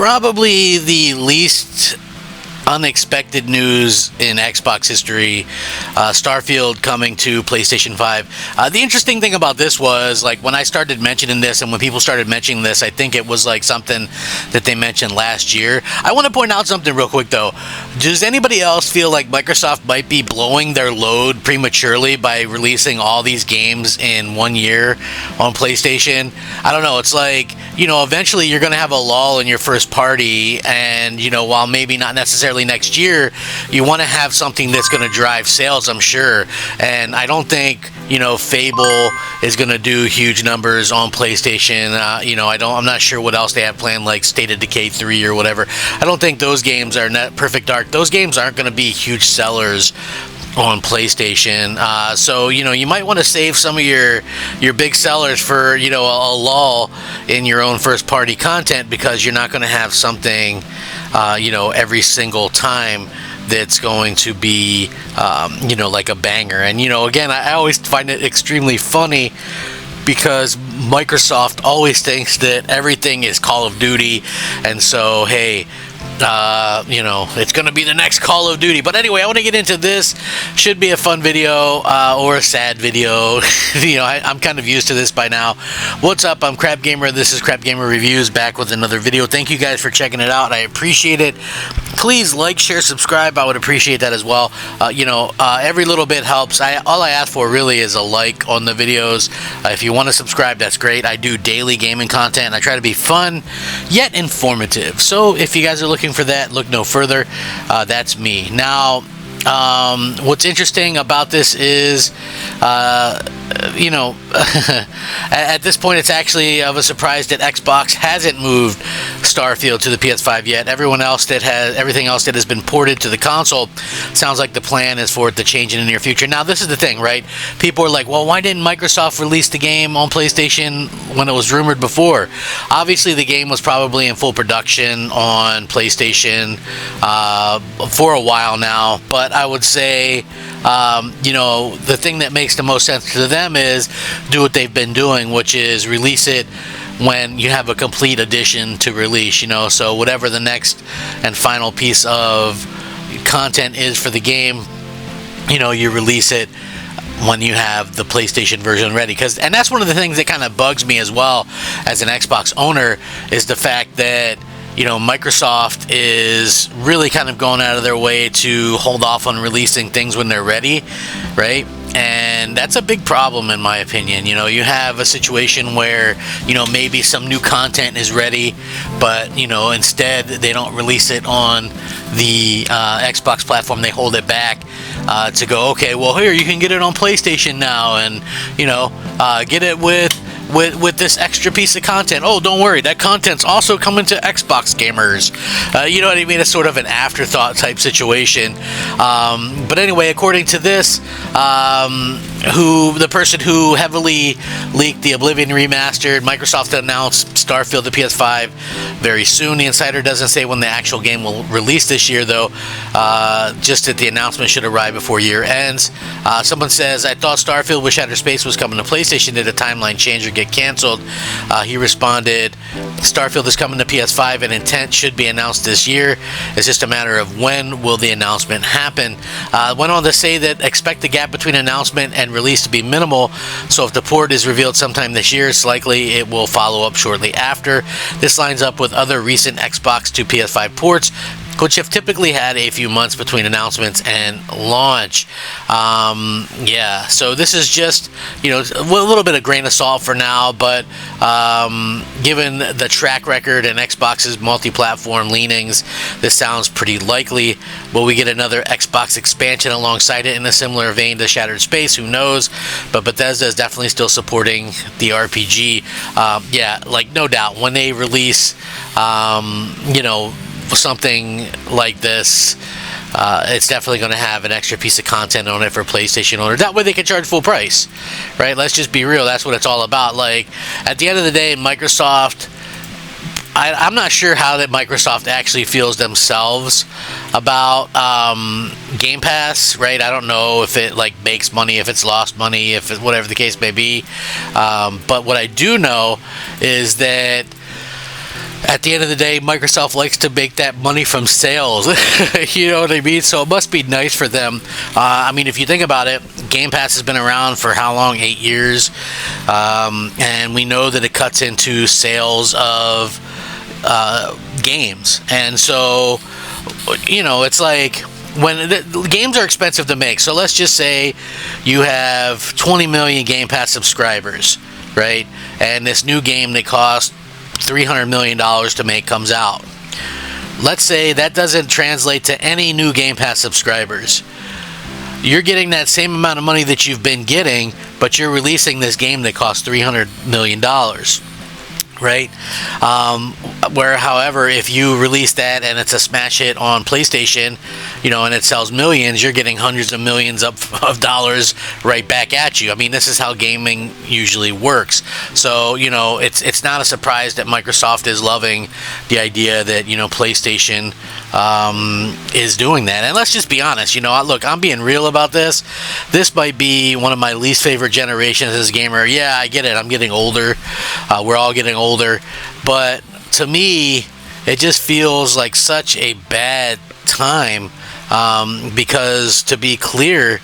probably the least unexpected news in Xbox history, Starfield coming to PlayStation 5. The interesting thing about this was, like, when I started mentioning this and when people started mentioning this, I think it was like something that they mentioned last year. I want to point out something real quick though. Does anybody else feel like Microsoft might be blowing their load prematurely by releasing all these games in 1 year on PlayStation? I don't know. It's like, eventually you're going to have a lull in your first party, and, while maybe not necessarily next year, you want to have something that's going to drive sales, I'm sure. And I don't think, Fable is going to do huge numbers on PlayStation. I'm not sure what else they have planned, like State of Decay 3 or whatever. I don't think those games are Perfect Dark. Those games aren't going to be huge sellers on PlayStation, so you might want to save some of your big sellers for a lull in your own first party content, because you're not going to have something every single time that's going to be like a banger. And again, I always find it extremely funny because Microsoft always thinks that everything is Call of Duty, and so hey, it's going to be the next Call of Duty. But anyway, I want to get into this. Should be a fun video or a sad video. I'm kind of used to this by now. What's up? I'm Crab Gamer. This is Crab Gamer Reviews, back with another video. Thank you guys for checking it out. I appreciate it. Please like, share, subscribe. I would appreciate that as well. Every little bit helps. All I ask for really is a like on the videos. If you want to subscribe, that's great. I do daily gaming content. I try to be fun yet informative. So if you guys are looking for that, look no further. That's me. Now, what's interesting about this is, at this point, it's actually of a surprise that Xbox hasn't moved Starfield to the PS5 yet. Everything else that has been ported to the console, sounds like the plan is for it to change in the near future. Now, this is the thing, right? People are like, well, why didn't Microsoft release the game on PlayStation when it was rumored before? Obviously, the game was probably in full production on PlayStation for a while now, but I would say, the thing that makes the most sense to them is do what they've been doing, which is release it when you have a complete edition to release, so whatever the next and final piece of content is for the game, you release it when you have the PlayStation version ready. And that's one of the things that kind of bugs me as well as an Xbox owner, is the fact that Microsoft is really kind of going out of their way to hold off on releasing things when they're ready, right? And that's a big problem in my opinion. You have a situation where, maybe some new content is ready, but, instead they don't release it on the Xbox platform. They hold it back to go, okay, well, here, you can get it on PlayStation now, and, get it with this extra piece of content. Oh, don't worry, that content's also coming to Xbox gamers. You know what I mean? It's sort of an afterthought type situation. But anyway, according to this, the person who heavily leaked the Oblivion remastered, Microsoft announced Starfield to PS5 very soon. The insider doesn't say when the actual game will release this year, though. Just that the announcement should arrive before year ends. Someone says, I thought Starfield with Shattered Space was coming to PlayStation. Did a timeline change or get canceled? He responded, Starfield is coming to PS5 and intent should be announced this year. It's just a matter of when will the announcement happen. Went on to say that expect the gap between announcement and release to be minimal, so if the port is revealed sometime this year, it's likely it will follow up shortly after. This lines up with other recent Xbox to PS5 ports, which have typically had a few months between announcements and launch. So this is just, a little bit of grain of salt for now, but given the track record and Xbox's multi-platform leanings, this sounds pretty likely. Will we get another Xbox expansion alongside it in a similar vein to Shattered Space? Who knows? But Bethesda is definitely still supporting the RPG. No doubt, when they release, something like this, it's definitely going to have an extra piece of content on it for PlayStation owners. That way they can charge full price, right? Let's just be real. That's what it's all about. Like, at the end of the day, Microsoft, I'm not sure how that Microsoft actually feels themselves about Game Pass, right? I don't know if it makes money, if it's lost money, if it, whatever the case may be. But what I do know is that At the end of the day, Microsoft likes to make that money from sales. You know what I mean? So it must be nice for them. I mean, if you think about it, Game Pass has been around for how long? 8 years. And we know that it cuts into sales of games. And so, you know, it's like when the games are expensive to make. So let's just say you have 20 million Game Pass subscribers, right? And this new game that costs $300 million to make comes out. Let's say that doesn't translate to any new Game Pass subscribers. You're getting that same amount of money that you've been getting, but you're releasing this game that costs $300 million. Right? Where, however, if you release that and it's a smash hit on PlayStation, you know, and it sells millions, you're getting hundreds of millions of dollars right back at you. I mean, this is how gaming usually works. So, you know, it's not a surprise that Microsoft is loving the idea that, you know, PlayStation is doing that. And let's just be honest, you know, look, I'm being real about this. This might be one of my least favorite generations as a gamer. Yeah, I get it. I'm getting older. We're all getting older. But to me, it just feels like such a bad time because, to be clear,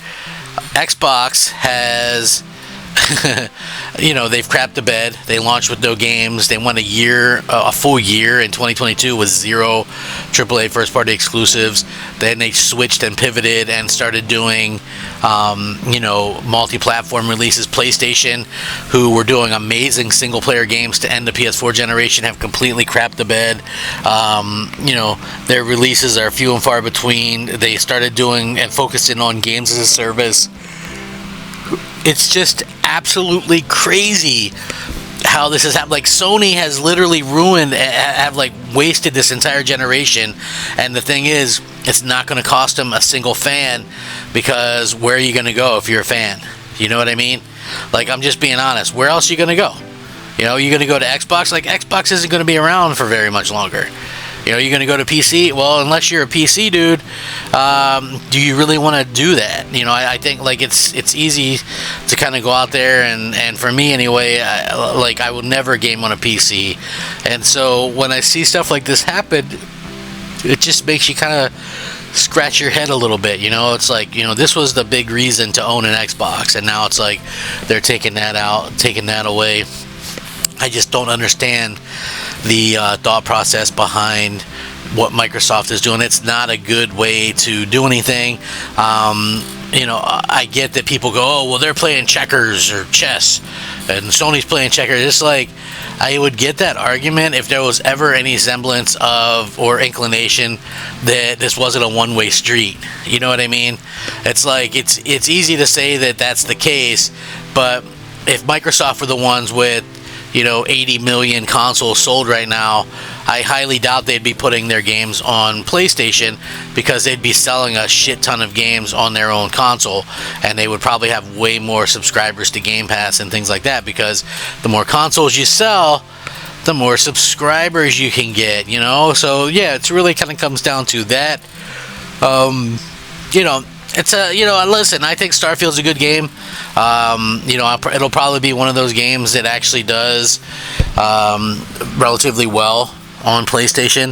Xbox has you know, they've crapped the bed. They launched with no games. They went a full year in 2022 with 0 AAA first-party exclusives. Then they switched and pivoted and started doing, you know, multi-platform releases. PlayStation, who were doing amazing single-player games to end the PS4 generation, have completely crapped the bed. You know, their releases are few and far between. They started doing and focusing on games as a service. It's just absolutely crazy how this has happened. Like, Sony has literally ruined, have like wasted this entire generation. And the thing is, it's not going to cost them a single fan, because where are you going to go if you're a fan? You know what I mean? Like, I'm just being honest. Where else are you going to go? You know, you're going to go to Xbox? Like, Xbox isn't going to be around for very much longer. You know, you're going to go to PC? Well, unless you're a PC dude, do you really want to do that? You know, I think, like, it's easy to kind of go out there, and for me anyway, I will never game on a PC. And so when I see stuff like this happen, it just makes you kind of scratch your head a little bit. You know, it's like, you know, this was the big reason to own an Xbox, and now it's like they're taking that out, taking that away. I just don't understand the thought process behind what Microsoft is doing. It's not a good way to do anything. You know, I get that people go, oh, well, they're playing checkers or chess, and Sony's playing checkers. It's like, I would get that argument if there was ever any semblance of or inclination that this wasn't a one-way street. You know what I mean? It's like, it's easy to say that that's the case, but if Microsoft were the ones with, you know, 80 million consoles sold right now, I highly doubt they'd be putting their games on PlayStation, because they'd be selling a shit ton of games on their own console, and they would probably have way more subscribers to Game Pass and things like that, because the more consoles you sell, the more subscribers you can get, you know? So yeah, it's really kind of comes down to that. You know, it's a, you know, listen, I think Starfield's a good game. You know, it'll probably be one of those games that actually does relatively well on PlayStation.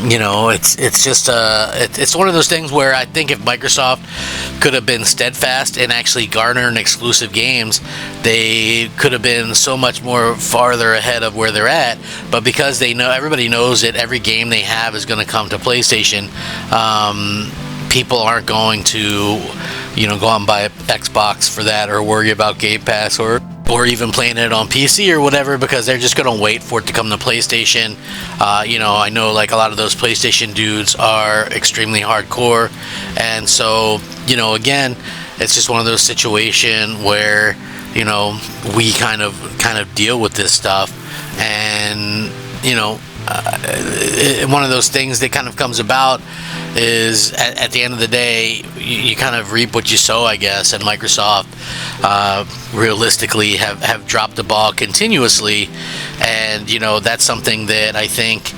You know, it's just it's one of those things where I think if Microsoft could have been steadfast and actually garnering exclusive games, they could have been so much more farther ahead of where they're at. But because they know, everybody knows that every game they have is going to come to PlayStation, people aren't going to, you know, go out and buy an Xbox for that, or worry about Game Pass, or even playing it on PC or whatever, because they're just going to wait for it to come to PlayStation. You know, I know, like, a lot of those PlayStation dudes are extremely hardcore, and so, you know, again, it's just one of those situations where, you know, we kind of deal with this stuff, and, you know, one of those things that kind of comes about is at the end of the day, you kind of reap what you sow, I guess. And Microsoft realistically have dropped the ball continuously, and, you know, that's something that I think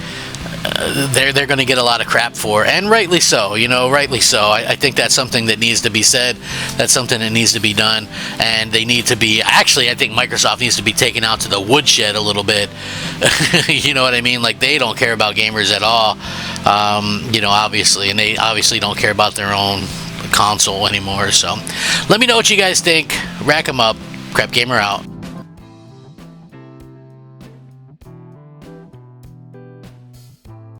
they're going to get a lot of crap for, and rightly so. Rightly so. I think that's something that needs to be said. That's something that needs to be done, and they need to be. Actually, I think Microsoft needs to be taken out to the woodshed a little bit. You know what I mean? Like, they don't care about gamers at all. Obviously, and they obviously don't care about their own console anymore. So, let me know what you guys think. Rack 'em up. Crap Gamer out.